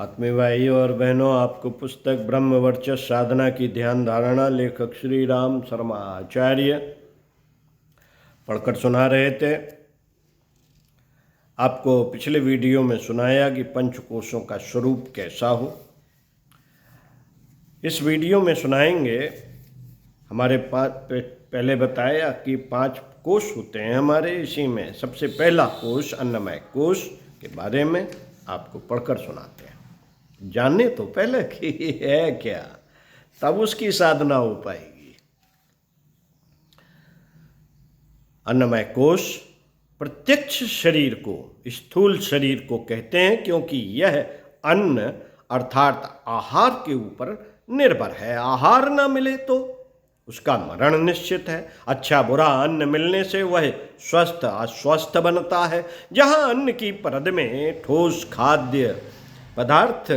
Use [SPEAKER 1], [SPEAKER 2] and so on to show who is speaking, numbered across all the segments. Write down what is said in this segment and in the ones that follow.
[SPEAKER 1] आत्मीय भाइयों और बहनों, आपको पुस्तक ब्रह्म वर्चस्व साधना की ध्यान धारणा लेखक श्री राम शर्मा आचार्य पढ़कर सुना रहे थे। आपको पिछले वीडियो में सुनाया कि पंचकोशों का स्वरूप कैसा हो। इस वीडियो में सुनाएंगे। हमारे पास पहले बताया कि 5 कोश होते हैं हमारे, इसी में सबसे पहला कोश अन्नमय कोश के बारे में आपको पढ़कर सुनाते हैं। जानने तो पहले कि है क्या, तब उसकी साधना हो पाएगी। अन्नमय कोश प्रत्यक्ष शरीर को, स्थूल शरीर को कहते हैं, क्योंकि यह अन्न अर्थात आहार के ऊपर निर्भर है। आहार ना मिले तो उसका मरण निश्चित है। अच्छा बुरा अन्न मिलने से वह स्वस्थ अस्वस्थ बनता है। जहाँ अन्न की परत में ठोस खाद्य पदार्थ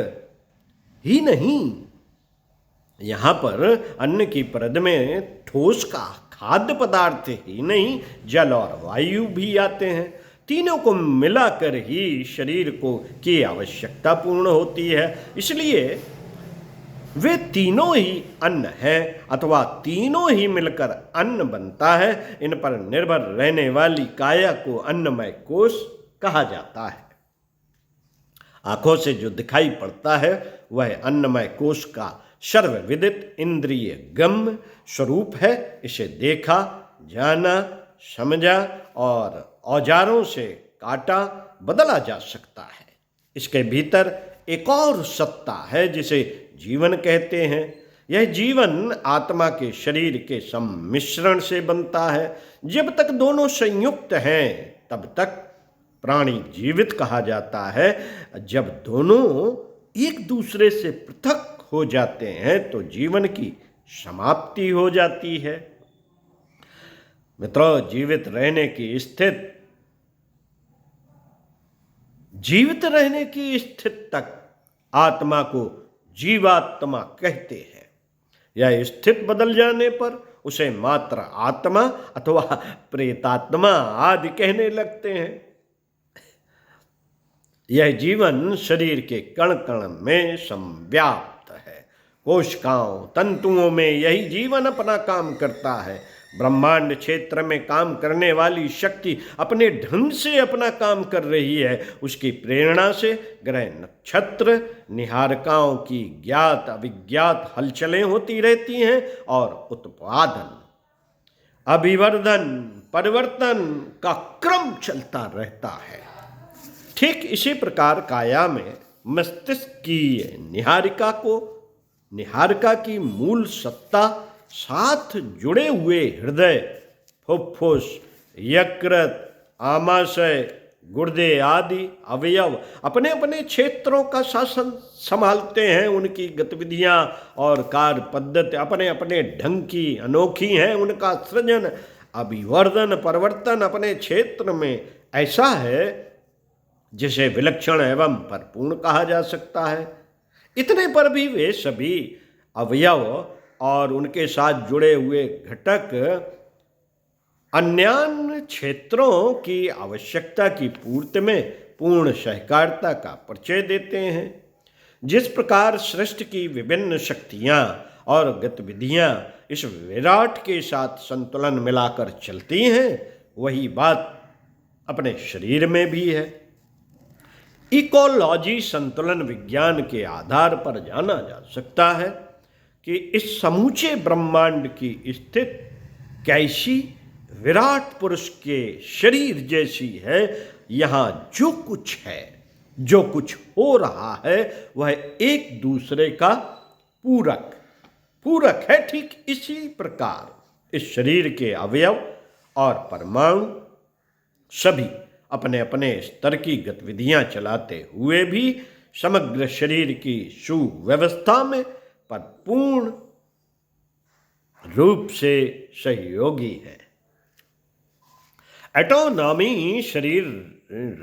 [SPEAKER 1] ही नहीं, यहाँ पर अन्न की परत में ठोस का खाद्य पदार्थ ही नहीं, जल और वायु भी आते हैं। तीनों को मिलाकर ही शरीर को की आवश्यकता पूर्ण होती है। इसलिए वे तीनों ही अन्न है अथवा तीनों ही मिलकर अन्न बनता है। इन पर निर्भर रहने वाली काया को अन्नमय कोश कहा जाता है। आंखों से जो दिखाई पड़ता है वह अन्नमय कोश का सर्वविदित इंद्रिय गम्य स्वरूप है। इसे देखा, जाना, समझा और औजारों से काटा बदला जा सकता है। इसके भीतर एक और सत्ता है जिसे जीवन कहते हैं। यह जीवन आत्मा के शरीर के सम्मिश्रण से बनता है। जब तक दोनों संयुक्त हैं तब तक प्राणी जीवित कहा जाता है। जब दोनों एक दूसरे से पृथक हो जाते हैं तो जीवन की समाप्ति हो जाती है। मित्रों, जीवित रहने की स्थिति तक आत्मा को जीवात्मा कहते हैं। यह स्थिति बदल जाने पर उसे मात्र आत्मा अथवा प्रेतात्मा आदि कहने लगते हैं। यह जीवन शरीर के कण कण में संव्याप्त है। कोशिकाओं तंतुओं में यही जीवन अपना काम करता है। ब्रह्मांड क्षेत्र में काम करने वाली शक्ति अपने ढंग से अपना काम कर रही है। उसकी प्रेरणा से ग्रह नक्षत्र निहारकाओं की ज्ञात अविज्ञात हलचलें होती रहती हैं और उत्पादन, अभिवर्धन, परिवर्तन का क्रम चलता रहता है। ठीक इसी प्रकार काया में मस्तिष्क की निहारिका की मूल सत्ता, साथ जुड़े हुए हृदय, फुफ्फुस, यकृत, आमाशय, गुर्दे आदि अवयव अपने अपने क्षेत्रों का शासन संभालते हैं। उनकी गतिविधियां और कार्य पद्धति अपने अपने ढंग की अनोखी हैं। उनका सृजन, अभिवर्धन, परिवर्तन अपने क्षेत्र में ऐसा है जिसे विलक्षण एवं परिपूर्ण कहा जा सकता है। इतने पर भी वे सभी अवयव और उनके साथ जुड़े हुए घटक अन्य क्षेत्रों की आवश्यकता की पूर्ति में पूर्ण सहकारिता का परिचय देते हैं। जिस प्रकार सृष्टि की विभिन्न शक्तियां और गतिविधियां इस विराट के साथ संतुलन मिलाकर चलती हैं, वही बात अपने शरीर में भी है। इकोलॉजी संतुलन विज्ञान के आधार पर जाना जा सकता है कि इस समूचे ब्रह्मांड की स्थिति कैसी विराट पुरुष के शरीर जैसी है। यहाँ जो कुछ है, जो कुछ हो रहा है, वह एक दूसरे का पूरक है। ठीक इसी प्रकार इस शरीर के अवयव और परमाणु सभी अपने अपने स्तर की गतिविधियां चलाते हुए भी समग्र शरीर की सुव्यवस्था में परिपूर्ण रूप से सहयोगी है। एटोनॉमी शरीर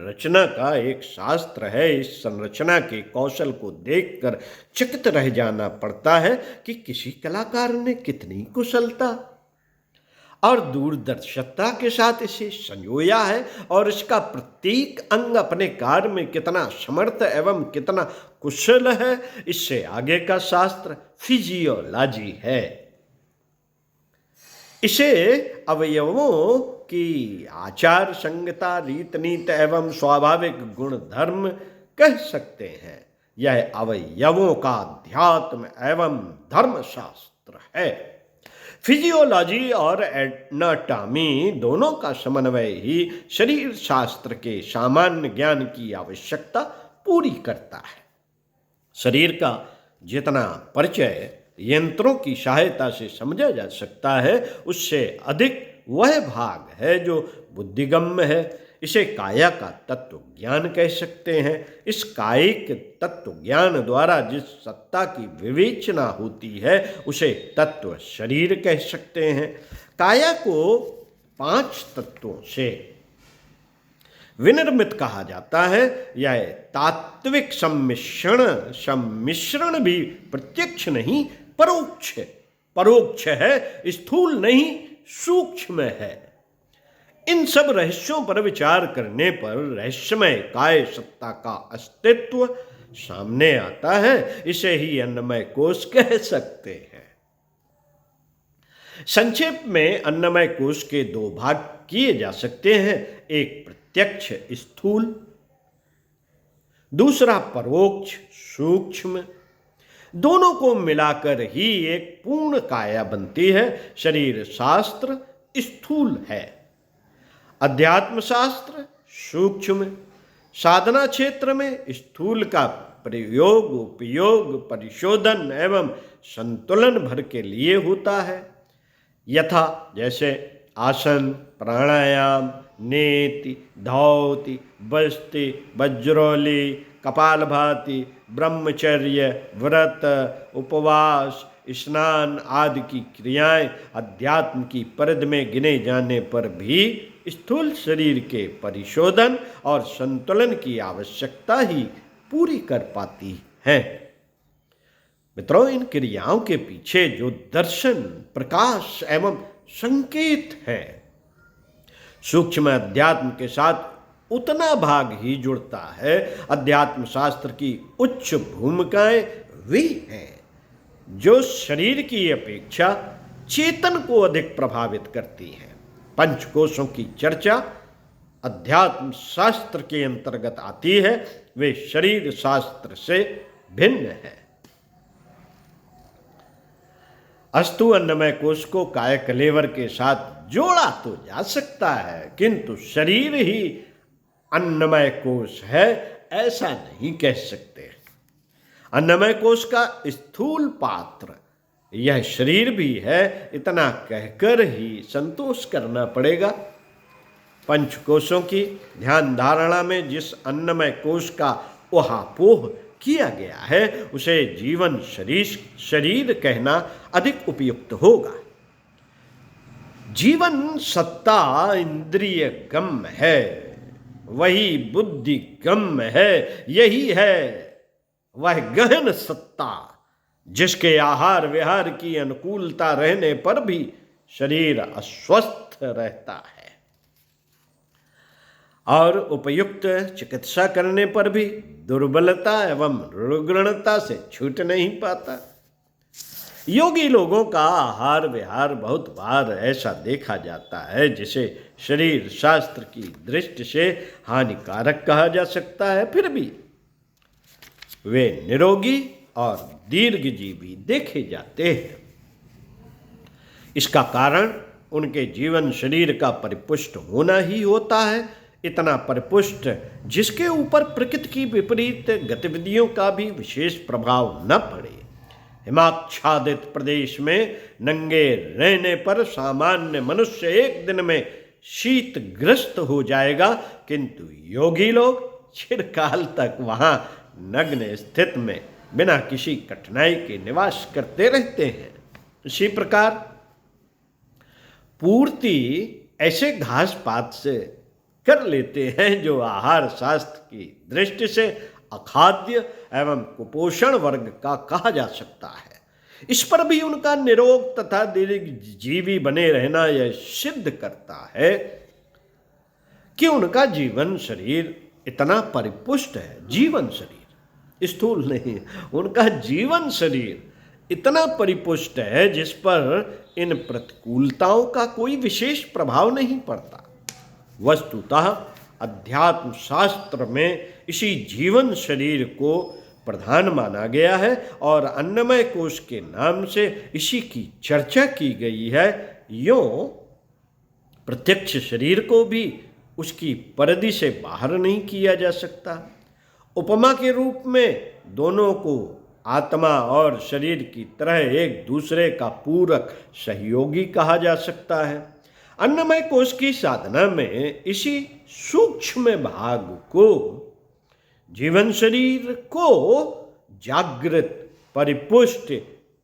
[SPEAKER 1] रचना का एक शास्त्र है। इस संरचना के कौशल को देखकर चकित रह जाना पड़ता है कि किसी कलाकार ने कितनी कुशलता और दूरदर्शिता के साथ इसे संजोया है और इसका प्रत्येक अंग अपने कार्य में कितना समर्थ एवं कितना कुशल है, इससे आगे का शास्त्र फिजियोलॉजी है। इसे अवयवों की आचार संहिता, रीत नीति एवं स्वाभाविक गुण धर्म कह सकते हैं। यह अवयवों का अध्यात्म एवं धर्मशास्त्र है। फिजियोलॉजी और एनाटॉमी दोनों का समन्वय ही शरीर शास्त्र के सामान्य ज्ञान की आवश्यकता पूरी करता है। शरीर का जितना परिचय यंत्रों की सहायता से समझा जा सकता है, उससे अधिक वह भाग है जो बुद्धिगम्य है। इसे काया का तत्व ज्ञान कह सकते हैं। इस कायिक तत्व ज्ञान द्वारा जिस सत्ता की विवेचना होती है उसे तत्व शरीर कह सकते हैं। काया को 5 तत्वों से विनिर्मित कहा जाता है। यह तात्विक सम्मिश्रण भी प्रत्यक्ष नहीं परोक्ष है। परोक्ष है, स्थूल नहीं सूक्ष्म है। इन सब रहस्यों पर विचार करने पर रहस्यमय काय सत्ता का अस्तित्व सामने आता है। इसे ही अन्नमय कोश कह सकते हैं। संक्षेप में अन्नमय कोश के 2 भाग किए जा सकते हैं, एक प्रत्यक्ष स्थूल, दूसरा परोक्ष सूक्ष्म। दोनों को मिलाकर ही एक पूर्ण काया बनती है। शरीर शास्त्र स्थूल है, अध्यात्म शास्त्र सूक्ष्म। साधना क्षेत्र में स्थूल का प्रयोग, उपयोग, परिशोधन एवं संतुलन भर के लिए होता है। यथा जैसे आसन, प्राणायाम, नेति, धौति, बस्ति, वज्रोली, कपालभाति, ब्रह्मचर्य, व्रत, उपवास, स्नान आदि की क्रियाएं अध्यात्म की परिधि में गिने जाने पर भी स्थूल शरीर के परिशोधन और संतुलन की आवश्यकता ही पूरी कर पाती है। मित्रों, इन क्रियाओं के पीछे जो दर्शन, प्रकाश एवं संकेत है, सूक्ष्म अध्यात्म के साथ उतना भाग ही जुड़ता है। अध्यात्म शास्त्र की उच्च भूमिकाएं वे हैं जो शरीर की अपेक्षा चेतन को अधिक प्रभावित करती हैं। पंचकोशों की चर्चा अध्यात्म शास्त्र के अंतर्गत आती है, वे शरीर शास्त्र से भिन्न है। अस्तु अन्नमय कोश को काय कलेवर के साथ जोड़ा तो जा सकता है, किंतु शरीर ही अन्नमय कोश है ऐसा नहीं कह सकते। अन्नमय कोश का स्थूल पात्र यह शरीर भी है, इतना कहकर ही संतोष करना पड़ेगा। पंचकोशों की ध्यान धारणा में जिस अन्नमय कोश का ऊहापोह किया गया है उसे जीवन शरीर कहना अधिक उपयुक्त होगा। जीवन सत्ता इंद्रिय गम्य है, वही बुद्धि गम्य है। यही है वह गहन सत्ता जिसके आहार विहार की अनुकूलता रहने पर भी शरीर अस्वस्थ रहता है और उपयुक्त चिकित्सा करने पर भी दुर्बलता एवं रुग्णता से छूट नहीं पाता। योगी लोगों का आहार विहार बहुत बार ऐसा देखा जाता है जिसे शरीर शास्त्र की दृष्टि से हानिकारक कहा जा सकता है, फिर भी वे निरोगी और दीर्घजीवी देखे जाते हैं। इसका कारण उनके जीवन शरीर का परिपुष्ट होना ही होता है। इतना परिपुष्ट जिसके ऊपर प्रकृति की विपरीत गतिविधियों का भी विशेष प्रभाव न पड़े। हिमाच्छादित प्रदेश में नंगे रहने पर सामान्य मनुष्य एक दिन में शीतग्रस्त हो जाएगा, किंतु योगी लोग चिरकाल तक वहां नग्न स्थिति में बिना किसी कठिनाई के निवास करते रहते हैं। इसी प्रकार पूर्ति ऐसे घास पात से कर लेते हैं जो आहार शास्त्र की दृष्टि से अखाद्य एवं कुपोषण वर्ग का कहा जा सकता है। इस पर भी उनका निरोग तथा दीर्घजीवी बने रहना यह सिद्ध करता है कि उनका जीवन शरीर इतना परिपुष्ट है। जीवन शरीर, स्थूल नहीं, उनका जीवन शरीर इतना परिपुष्ट है जिस पर इन प्रतिकूलताओं का कोई विशेष प्रभाव नहीं पड़ता। वस्तुतः अध्यात्म शास्त्र में इसी जीवन शरीर को प्रधान माना गया है और अन्नमय कोश के नाम से इसी की चर्चा की गई है। यों प्रत्यक्ष शरीर को भी उसकी परिधि से बाहर नहीं किया जा सकता। उपमा के रूप में दोनों को आत्मा और शरीर की तरह एक दूसरे का पूरक सहयोगी कहा जा सकता है। अन्नमय कोश की साधना में इसी सूक्ष्म भाग को, जीवन शरीर को जागृत, परिपुष्ट,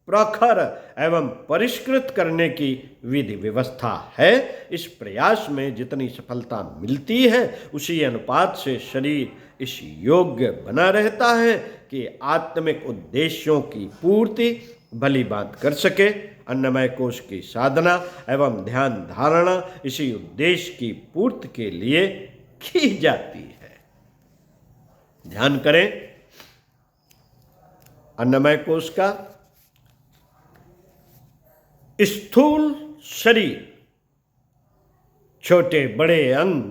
[SPEAKER 1] प्रखर एवं परिष्कृत करने की विधि व्यवस्था है। इस प्रयास में जितनी सफलता मिलती है उसी अनुपात से शरीर इस योग्य बना रहता है कि आत्मिक उद्देश्यों की पूर्ति भली बात कर सके। अन्नमय कोश की साधना एवं ध्यान धारणा इसी उद्देश्य की पूर्ति के लिए की जाती है। ध्यान करें अन्नमय कोश का। स्थूल शरीर, छोटे बड़े अंग,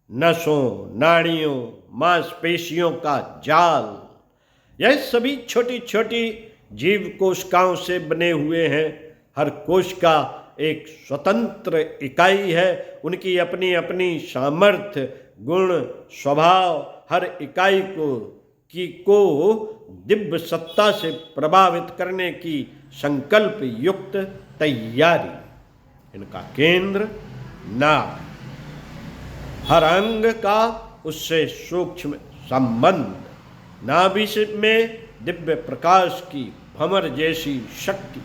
[SPEAKER 1] नसों, नाड़ियों, मांसपेशियों का जाल, यह सभी छोटी छोटी जीव कोशिकाओं से बने हुए हैं। हर कोशिका एक स्वतंत्र इकाई है। उनकी अपनी अपनी सामर्थ्य, गुण, स्वभाव, हर इकाई को दिव्य सत्ता से प्रभावित करने की संकल्प युक्त तैयारी। इनका केंद्र नाभ, हर अंग का उससे सूक्ष्म संबंध, नाभि में दिव्य प्रकाश की भंवर जैसी शक्ति।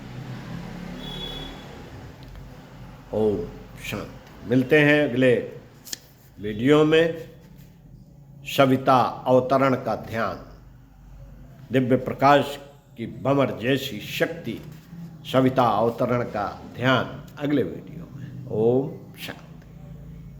[SPEAKER 1] ओम शांति। मिलते हैं अगले वीडियो में। सविता अवतरण का ध्यान, दिव्य प्रकाश की भंवर जैसी शक्ति, सविता अवतरण का ध्यान अगले वीडियो में। ओम शांति।